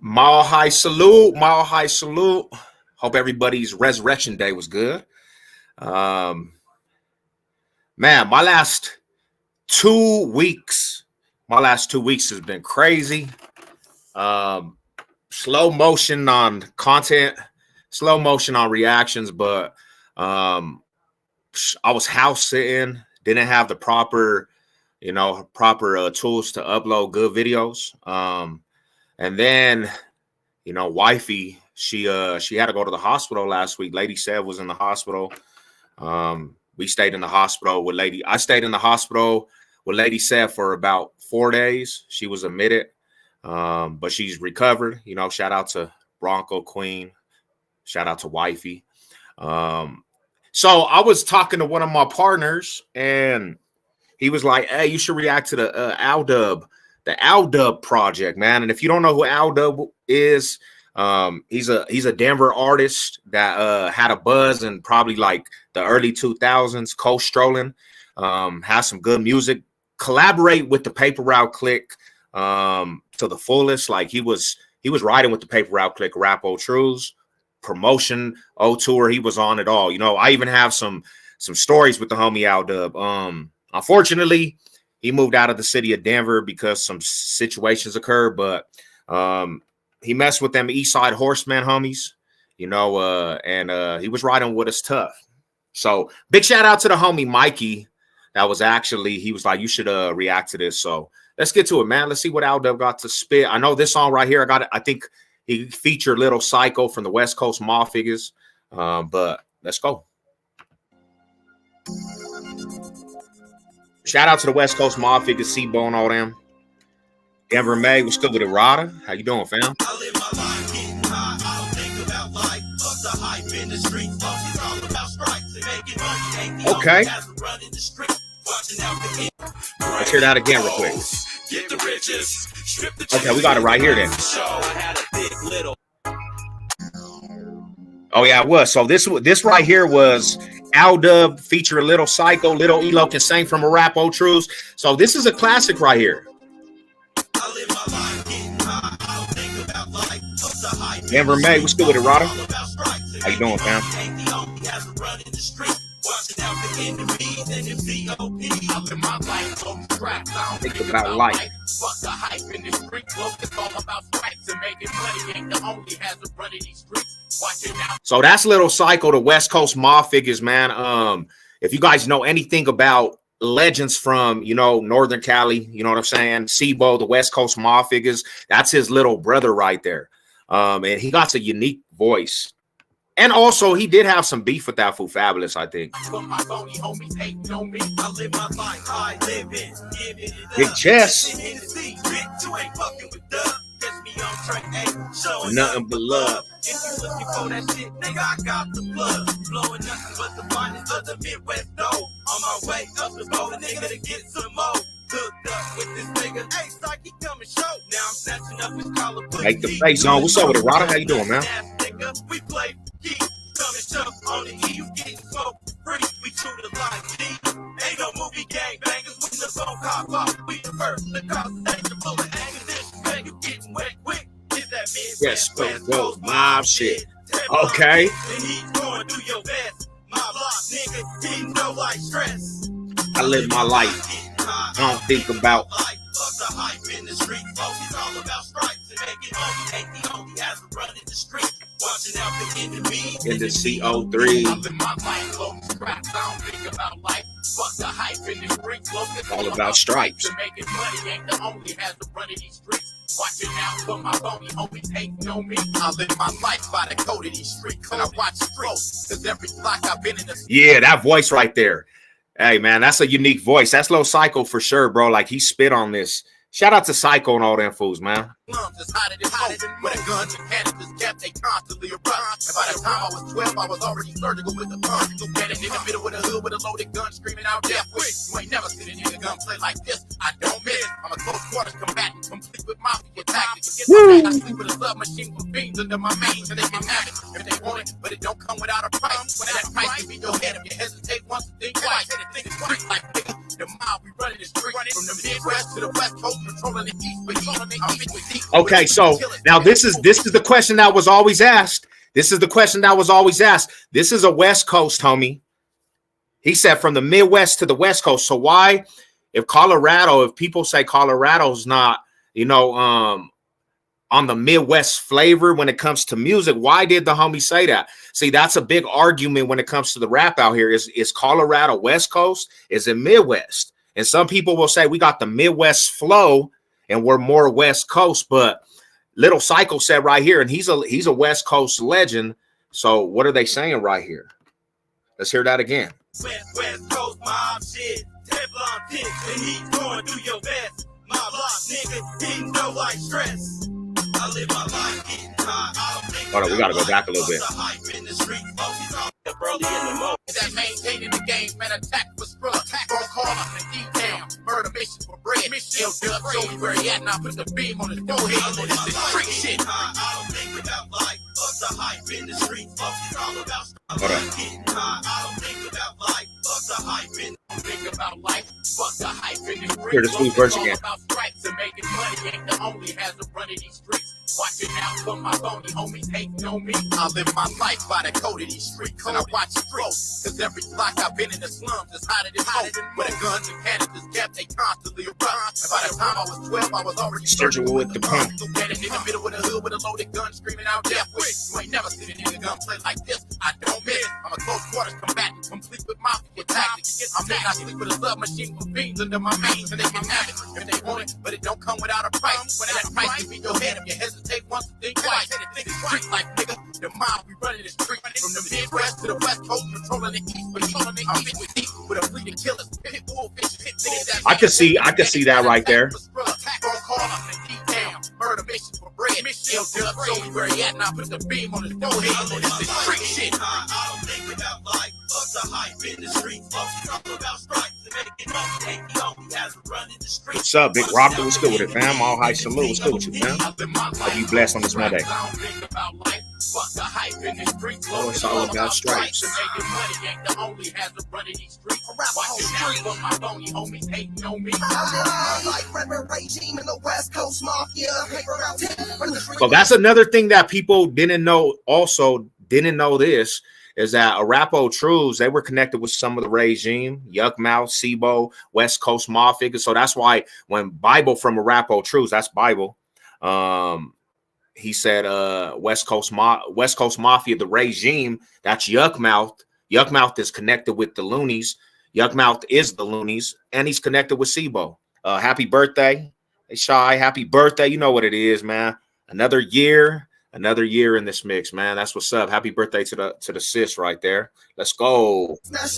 Mile high salute, mile high salute. Hope everybody's resurrection day was good. Um, Man, my last 2 weeks has been crazy. Um, Slow motion on content, slow motion on reactions, but um, I was house sitting, didn't have the proper tools to upload good videos. And then wifey, she had to go to the hospital last week. Lady Sev was in the hospital. We stayed in the hospital with Lady. I stayed in the hospital with Lady Sev for about 4 days. She was admitted, but she's recovered. Shout out to Bronco Queen. Shout out to wifey. So I was talking to one of my partners, and he was like, "Hey, you should react to the Aldub project, man." And if you don't know who Aldub is, he's a Denver artist that had a buzz in probably like the early 2000s. Coast Strolling, has some good music. Collaborate with the Paper Route Click to the fullest. Like he was riding with the Paper Route Click, Rap O Trues, promotion O Tour. He was on it all. I even have some stories with the homie Aldub. Unfortunately, he moved out of the city of Denver because some situations occurred, but he messed with them East Side Horseman homies, and he was riding with us tough. So big shout out to the homie Mikey. He was like, you should react to this. So let's get to it, man. Let's see what Aldub got to spit. I know this song right here. I think he featured Little Psycho from the West Coast Mall Figures. But let's go. Shout out to the West Coast Mob Figures, C-Bone, all them. Denver May, we still with it, Rada. How you doing, fam? I live my life getting high. I don't think about life. Fuck the hype in the streets. It's all about stripes. Making money ain't the okay. Let's hear that again real quick. Get the riches. Okay, we got it right here then. Oh yeah, it was. So this right here was Aldub featuring Little Psycho. Little Elo can sing from a Rap O Trues. So this is a classic right here. Denver May, what's good with it, Rada? How you doing, fam? Think about life. So that's Little Psycho, the West Coast Mob Figures, man. If you guys know anything about legends from, Northern Cali, you know what I'm saying? Sibo, the West Coast Mob Figures, that's his little brother right there. And he got a unique voice. And also, he did have some beef with that fool Fabulous, I think. Big chest. Nothing but love. If you looking for that shit, nigga, I got the blood. Blowing nothing but the finest of the Midwest dough. On my way up the road, nigga, to get some more. Hooked up with this nigga. Hey, Psyche, come and show. Now I'm snatching up his collar. Make the face on. What's up with it, Rada? How you doing, man? We play key. Come and jump on the E. You getting smoked free. We shoot a line G. Ain't no movie gang bangers with the phone cop off. We the first. The cause danger full of anger. This bang you getting wet quick. Yes, go mob shit. Okay. I live my life. I don't think about. In the CO3. All about stripes. Watching out for my bony homies hating on me. I live my life by the code of these streets, and I watch streets. Cause every block I've been in the. Yeah, that voice right there. Hey man, that's a unique voice. That's Lil Psycho for sure, bro. Like he spit on this. Shout out to Psycho and all them fools, man. With a gun and cannabis kept they constantly around. And by the time I was 12, I was already surgical with the pump. Standing in the middle with a hood with a loaded gun, screaming out death wish. You ain't never seen a nigga gunplay like this. I don't miss. I'm a close quarters combatant, complete with mafia tactics. I sleep with a submachine with beans under my mane, so they can have it if they want it, but it don't come without a price. When that price can be your head, if you hesitate once, think twice. Think it's right like nigga. The Okay, so now this is the question that was always asked. This is the question that was always asked. This is a West Coast homie. He said from the Midwest to the West Coast. So why, if people say Colorado's not, on the Midwest flavor when it comes to music, why did the homie say that? See, that's a big argument when it comes to the rap out here. Is Colorado West Coast? Is it Midwest? And some people will say we got the Midwest flow and we're more West Coast. But Little Psycho said right here, and he's a West Coast legend. So what are they saying right here? Let's hear that again. West Coast mob shit, Teflon pit, and he going through your vest. My block nigga, didn't know like stress. I live my life getting high. Hold on, we gotta go back a little bit. That maintaining the game, man, attack for scrub. Phone call up in detail. Murder mission for bread. Still dub, show me where he at, and I put the beam on his forehead. This is freak shit. I don't think about life. Fuck the hype in the streets. Fuck it's all about getting high. I don't think about life. Fuck the hype in. Think about life. Fuck the hype in the streets. Hear the sweet verse again. About stripes and making money ain't the only hazard running these streets. Watching out for my bony homies hating on me. I live my life by the code of these streets, and I watch streets. Cause every block I've been in the slums is hotter than smoke. Where the guns and cannons kept, they constantly around. And by the time I was 12, I was already surgical with the pump. Standing in the middle of the hood with a loaded gun, screaming out death wish. You ain't never seen a nigga gunplay like this. I don't miss. I'm a close quarters combatant, complete with mafia tactics. I'm in, I sleep with a submachine for fiends under my veins, and they can have it if they want it, but it don't come without a price. When that price can be your head if you hesitate once to think twice. It's street like nigga, the mob we running the street from the Midwest to the West Coast, controlling the East, but I'm fit with deep with a fleet of killers, pitbull fish, hit niggas. I can see that right there. Murder mission for bread. Still dub, show me where he at, and I put the beam on his forehead. This is freak shit. I don't think about life. Fuck the hype in the streets. Fuck it's all about stripes and making money. He only has to run in the streets. What's up, Big Robert? What's good with it, fam? All high salute. What's good with you, fam? Are you blessed on this Monday? Fuck the hype in the streets. Oh, it's all about stripes. Making money ain't the only hazard running these streets. Watching out for my bony homies hating on me. So that's another thing that people didn't know. Also, didn't know this is that Arapo Trues, they were connected with some of the regime, Yuck Mouth, SIBO, West Coast Mafia. So that's why when Bible from Arapo Trues, that's Bible. He said West Coast Mafia, the regime, that's Yuck Mouth. Yuck Mouth is connected with the Loonies. Yuck Mouth is the Loonies, and he's connected with SIBO. Happy birthday. Hey, Shy, happy birthday. You know what it is, man. Another year in this mix, man. That's what's up. Happy birthday to the sis right there. Let's go. Let's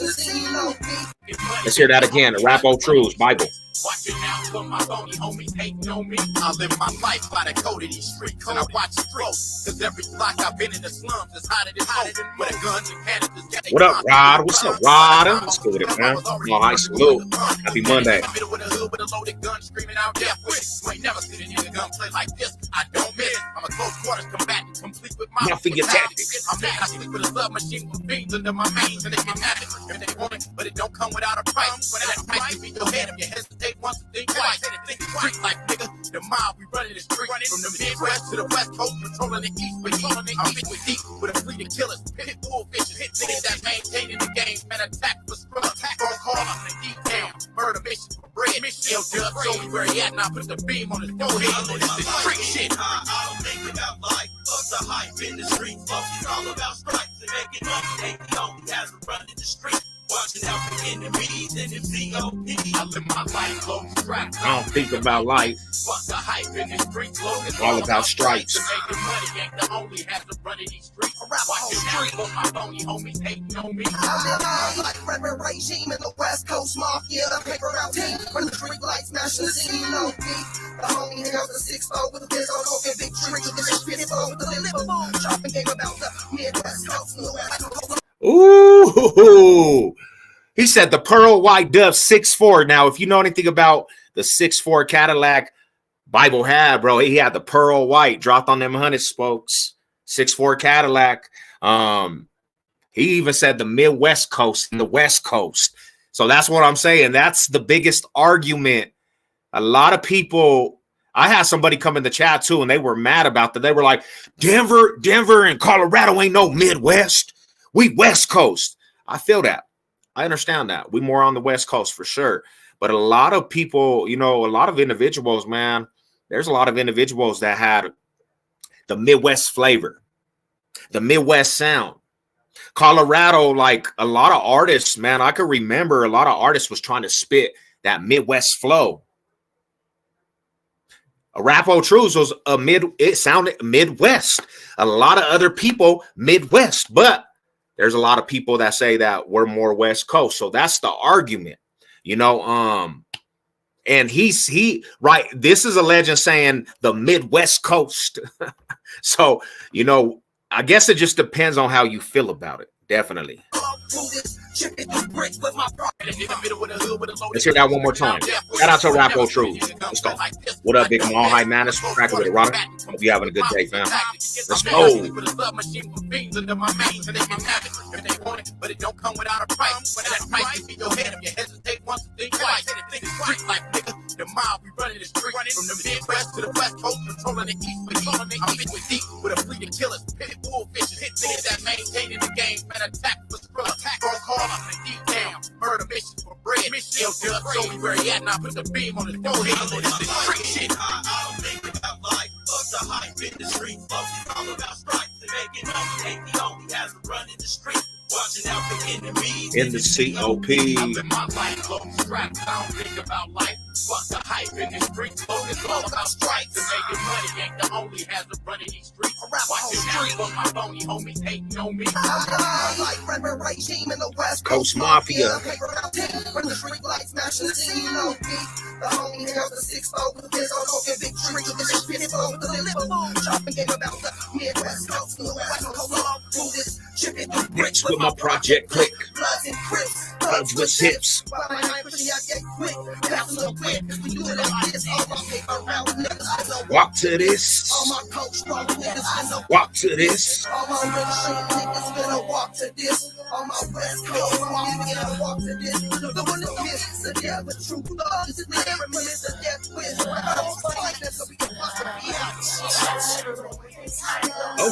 hear that again. The Rapo Trues, Bible. Watching out for my bony homies hating on me. I live my life by the code of these streets, and I watch streets. Cause every block I've been in the slums is hotter than smoke. Where the guns and cannons is. What up, Rod? What's up, Rod? Let's go with it, man. All right, salute. Happy Monday. Middle of the hood with a loaded gun, screaming out death wish. You ain't never seen a nigga gunplay like this. I don't miss. I'm a close quarters combatant, complete with mafia tactics. I'm in, I sleep with a submachine for fiends under my veins, and they can have it if they want it, but it don't come without a price. When that price can be your head if you hesitate once to think twice. Think street like nigga, the mob we running the street from the Midwest to the West Coast, controlling the East, but I'm fit with deep with a fleet of killers, pitbull fish, hit niggas that maintaining the game, man, attack for scrub. Phone call up in detail. Murder mission for bread. Still dub, show me where he at, and I put the beam on his forehead. This is freak shit. I don't think about life. Fuck the hype in the streets. Fuck it's all about stripes and making money. Ain't the only hazard running the street. Watching out for enemies and them COP. I live my life close strapped. I don't think about life. Fuck the hype in the streets. It's all about stripes. Making money ain't the only hazard running these streets. Watching out for my bony homies hating on me. I live my life, regime in the West Coast Mafia. The paper out team from the street lights, smashing the scene on beat. The homie held the 6-0 with a pistol, smoking big tree. The pitbull with the Liverpool. Chopping game about the Midwest Coast and the West Coast. Ooh, he said the Pearl White Dove 6'4". Now, if you know anything about the 6'4" Cadillac Bible had, bro, he had the Pearl White dropped on them 100 spokes, 6'4" Cadillac. He even said the Midwest Coast and the West Coast. So that's what I'm saying. That's the biggest argument. A lot of people, I had somebody come in the chat too, and they were mad about that. They were like, Denver and Colorado ain't no Midwest. We West Coast. I feel that. I understand that. We more on the West Coast for sure. But a lot of people, you know, a lot of individuals, man, there's a lot of individuals that had the Midwest flavor, the Midwest sound. Colorado, like a lot of artists, man, I could remember a lot of artists was trying to spit that Midwest flow. Rapo Trues was it sounded Midwest. A lot of other people Midwest, but there's a lot of people that say that we're more West Coast. So that's the argument, you know. And he right. This is a legend saying the Midwest Coast. So, you know, I guess it just depends on how you feel about it. Definitely. Let's hear that one more time. Shout out to Rapo True. Let's go. What up, Big Mall High Madness? Cracking with it, Robert. Hope you having a good day, fam. Let's go. But it don't come without a price. But that price can be your head if you hesitate once, think twice. Street like nigga, the mile we running the street from the Midwest to the West Coast, controlling the East with East. I'm with deep with a fleet of killers, pitbull fishes, hit niggas that maintaining the game, man attack for thrill, attack on call on the deep down, murder missions for bread. Ill Dub, show me where he at, now put the beam on his forehead. This is street shit. I don't think about life, fuck the hype in the street, fuck all about stripes and making money. Ain't the only has to run in the street. Watching out for enemies in the COP. I'm in my life, low straps. I don't think about life. Fuck the hype in the streets. Focus all about strikes and making money. Ain't the only hazard running these streets. Watching out for my phony homies hating on me. Like Red regime in the West Coast Mafia. When the street lights smashing the scene on beat. The homie held the 6-4 with his own smoking big tree. With his pitbull with the Liverpool. Chopping game about the Midwest Coast. The West Coast. Through this chipping through bricks with my project click. Bloods and crips. Bloods with hips. Walk to this. Walk to this. All my real shit niggas finna walk to this. On my West Coast, finna walk to this. The one that is the devil, true love is the never miss the death wish.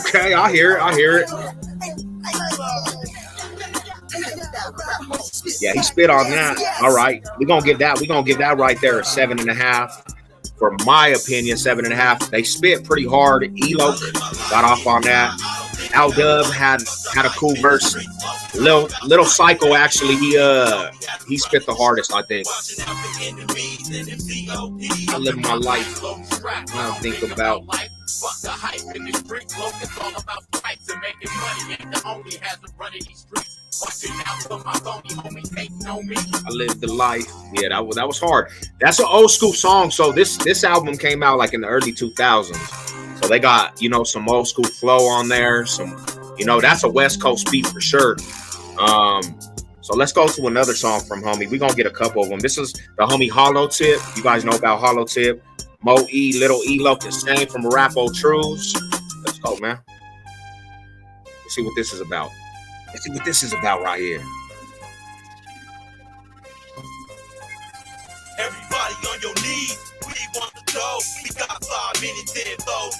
Okay, I hear it. I hear it. Yeah, he spit on that. All right, we're gonna give that. We're gonna give that right there a 7.5. For my opinion, 7.5. They spit pretty hard. Elo got off on that. Al Dub had a cool verse. Little Psycho actually, he spit the hardest, I think. I live my life. I don't think about. Fuck the hype in the street, focus all about stripes and making money. Ain't the only hazard running these streets. Watching out for my phony homies hating on me. I live the life. Yeah, that was hard. That's an old school song. So this album came out like in the early 2000s. So they got, you know, some old school flow on there. Some, you know, that's a West Coast beat for sure. So let's go to another song from homie. We're gonna get a couple of them. This is the homie Hollow Tip. You guys know about Hollow Tip. Mo E, Little Elo, the same from Rapo Trues. Let's go, man. Let's see what this is about. Let's see what this is about right here. Everybody on your knees, we want to go. We got 5 minutes in, go.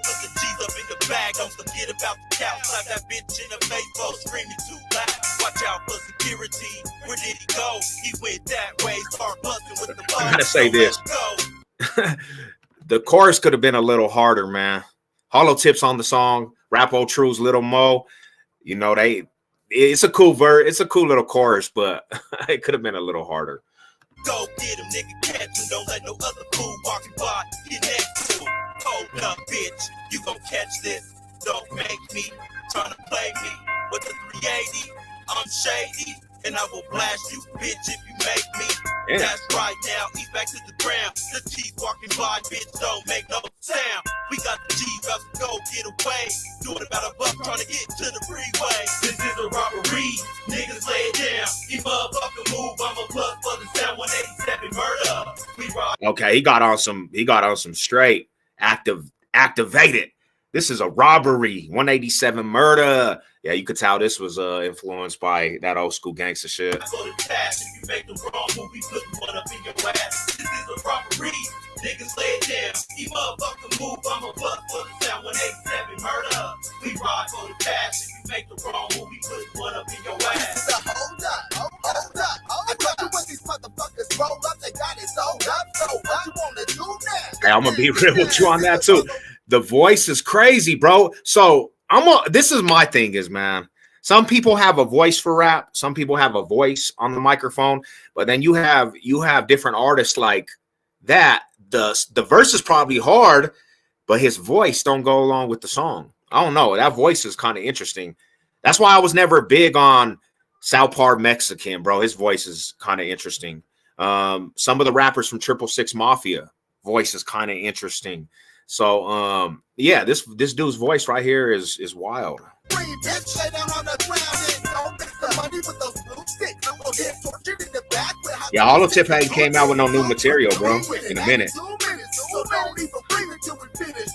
Put the G's up in the bag, don't forget about the couch. Slap that bitch in the face, bro, screaming too loud. Watch out for security, where did he go? He went that way, start busting with the ball. I gotta say this. The chorus could have been a little harder, man. Hollow Tips on the song, Rapo Trues, Little Mo. You know, it's a cool verse, it's a cool little chorus, but it could have been a little harder. Go get him, nigga, catch him. Don't let no other fool walking by get next to him. Hold up, bitch, you gon' catch this. Don't make me tryna play me with the 380. I'm shady, and I will blast you, bitch, if you make me. Yeah. That's right now, he's back to the ground. The G's walking by, bitch, don't make no sound. We got the G's about to go get away. Doing about a buck trying to get to the freeway. This is a robbery, niggas lay it down. He motherfucking move, I'm a plus for the sound 187 murder. We rock. Okay, he got on some straight activated. This is a robbery. 187 murder. Yeah, you could tell this was influenced by that old school gangster shit. Go to task if you make the wrong move, we put one up in your ass. This is a robbery. Niggas lay it down. He motherfucker move. I'm a buck for the sound. 187 murder. We ride for the task. If you make the wrong move, we put one up in your ass. Hold up. I told you when these motherfuckers roll up, they got it sold up. So what you wanna do now? Hey, I'm gonna be real with you on that too. The voice is crazy, bro. So this is my thing is, man. Some people have a voice for rap. Some people have a voice on the microphone, but then you have different artists like that. The verse is probably hard, but his voice don't go along with the song. I don't know. That voice is kind of interesting. That's why I was never big on South Park Mexican, bro. His voice is kind of interesting. Some of the rappers from 666 Mafia voice is kind of interesting. So yeah, this dude's voice right here is wild. Yeah, Holotip ain't came out with no new material, bro, in a minute. So don't even breathe until we finish.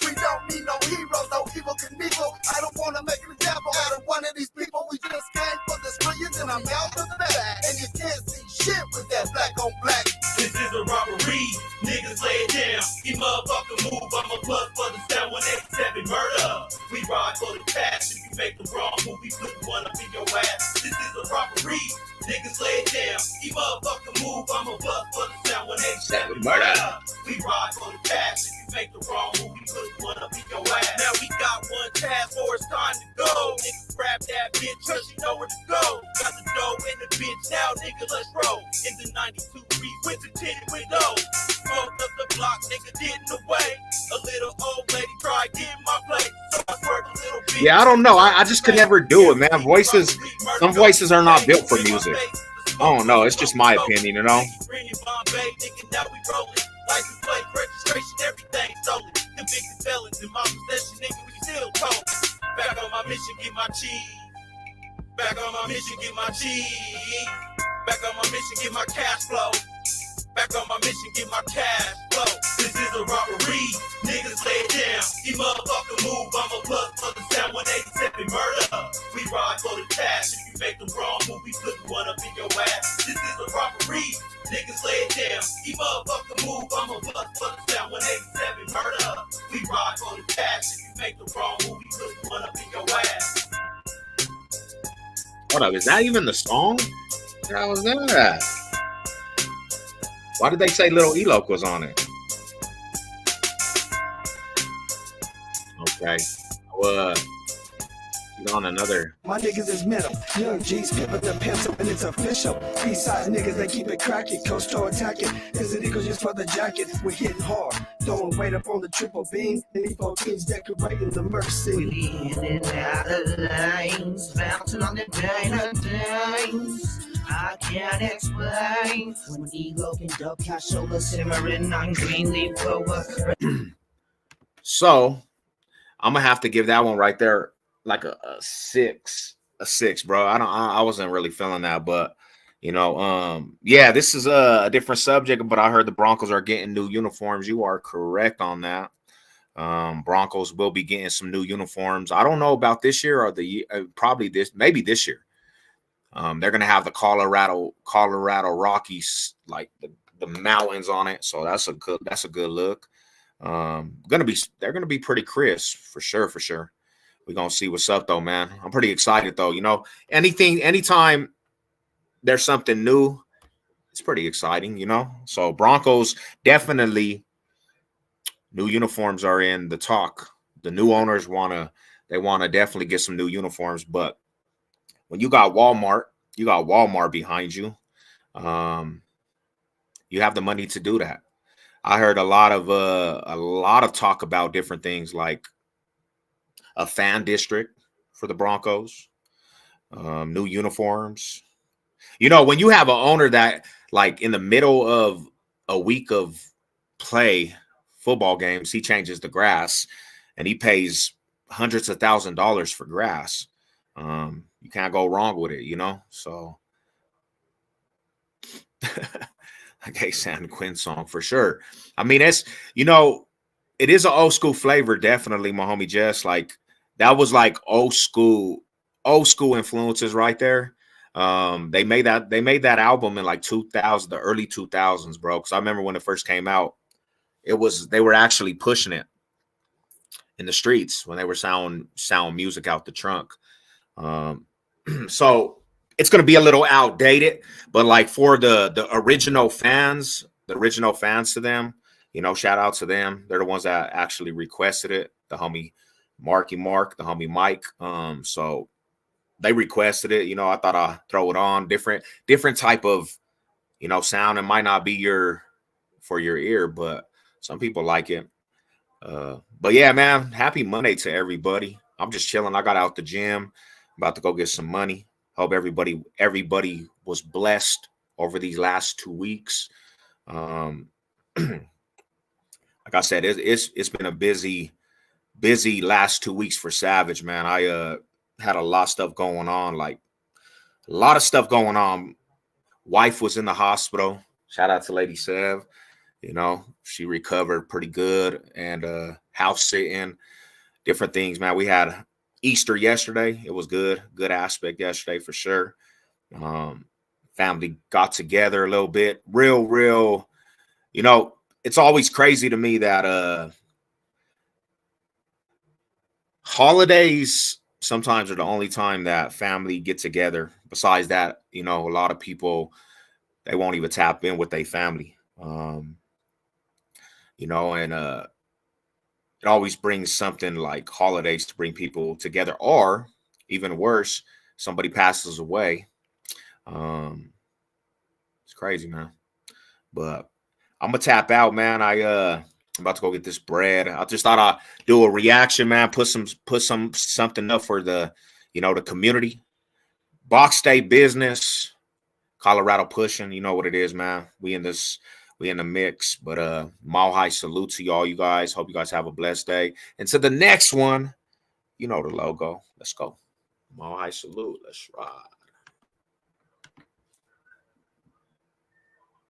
We don't need no heroes, no evil Knievel. I don't want to make an example out of one of these people. We just came for the streets and I'm out of the back. And you can't see shit with that black on black. This is a robbery. Niggas lay it down. He motherfucker move. I'm a bust for the sound. 187 murder. We ride for the cash. If you make the wrong move, we put one up in your ass. This is a robbery. Niggas lay it down. He motherfucker move. I'm a bust for the sound. 187 murder. We ride for the cash. If you make the wrong move, we put one up in your ass. Now we got one task force time to go. Niggas grab that bitch, cause she know where to go. Got the dough in the bitch now, nigga, let's roll. In the 92 Reef with the tinted windows. Smoked up the block, nigga, getting away. A little old lady tried getting my plate. So I swerved a little bit. Yeah, I don't know. I just could never do it, man. Some voices are not built for music. I don't know. It's just my opinion, you know. License plate, registration, everything stolen. Convicted felons in my possession, nigga, we still cold. Back on my mission, get my cheese. Back on my mission, get my cheese. Back on my mission, get my cash flow. Back on my mission, get my cash flow. This is a robbery. Niggas lay it down. He motherfucker move. I'm a bust for the sound. 187 murder. We ride for the cash. If you make the wrong move, we put one up in your ass. This is a robbery. Niggas lay it down. He motherfucker move. I'm a bust for the sound. 187 murder. We ride for the cash. If you make the wrong move, we put one up in your ass. Hold up, is that even the song? How was that? Why did they say Little Elok was on it? Okay. Well, he's on another. My niggas is middle. Young G's pivot the pencil and it's official. Eastside niggas, they keep it cracking. Coast to attacking. Is it equals just for the jacket? We're hitting hard. Throwing weight up on the triple beam. And these 14s decorating the mercy. We in and out of lines. Bouncing on the dynamite. I can't explain. When ego can dope, cashola simmering on green leaf clover. So I'm gonna have to give that one right there like a six, bro. I wasn't really feeling that, but you know, yeah, this is a different subject, but I heard the Broncos are getting new uniforms. You are correct on that. Broncos will be getting some new uniforms. I don't know about this year or probably maybe this year. They're gonna have the Colorado Rockies, like the mountains on it, so that's a good look. They're gonna be pretty crisp for sure. We're gonna see what's up though, man. I'm pretty excited though. You know, anytime there's something new, it's pretty exciting, you know. So Broncos definitely new uniforms are in the talk. The new owners wanna definitely get some new uniforms, but when you got Walmart behind you, you have the money to do that. I heard a lot of talk about different things like a fan district for the Broncos, new uniforms. You know, when you have an owner that, like, in the middle of a week of football games, he changes the grass and he pays hundreds of $1,000s for grass. You can't go wrong with it, you know? So, like a San Quinn song for sure. I mean, it's, you know, it is an old school flavor, definitely, my homie Jess. Like that was like old school influences right there. They made that album in like 2000, the early 2000s, bro. Because I remember when it first came out, they were actually pushing it in the streets when they were sound music out the trunk. So it's gonna be a little outdated, but like for the original fans, to them, you know, shout out to them. They're the ones that actually requested it. The homie Marky Mark, the homie Mike. So they requested it. You know, I thought I'd throw it on. Different type of, you know, sound. It might not be for your ear, but some people like it. But yeah, man, happy Monday to everybody. I'm just chilling. I got out the gym, about to go get some money. Hope everybody was blessed over these last 2 weeks. Like I said, it's been a busy last 2 weeks for Savage, man. I had a lot of stuff going on, Wife was in the hospital. Shout out to Lady Sev. You know, she recovered pretty good, and house sitting, different things, man. We had Easter yesterday. It was good aspect yesterday for sure. Family got together a little bit. Real, you know, it's always crazy to me that holidays sometimes are the only time that family get together. Besides that, you know, a lot of people, they won't even tap in with their family. You know, and it always brings something like holidays to bring people together, or even worse, somebody passes away. It's crazy, man. But I'm gonna tap out, man. I'm about to go get this bread. I just thought I'd do a reaction, man. Put something up for the, you know, the community. Box State business, Colorado pushing. You know what it is, man. We in the mix. But mile high salute to y'all, you guys. Hope you guys have a blessed day. And to the next one, you know the logo. Let's go. Mile high salute. Let's ride.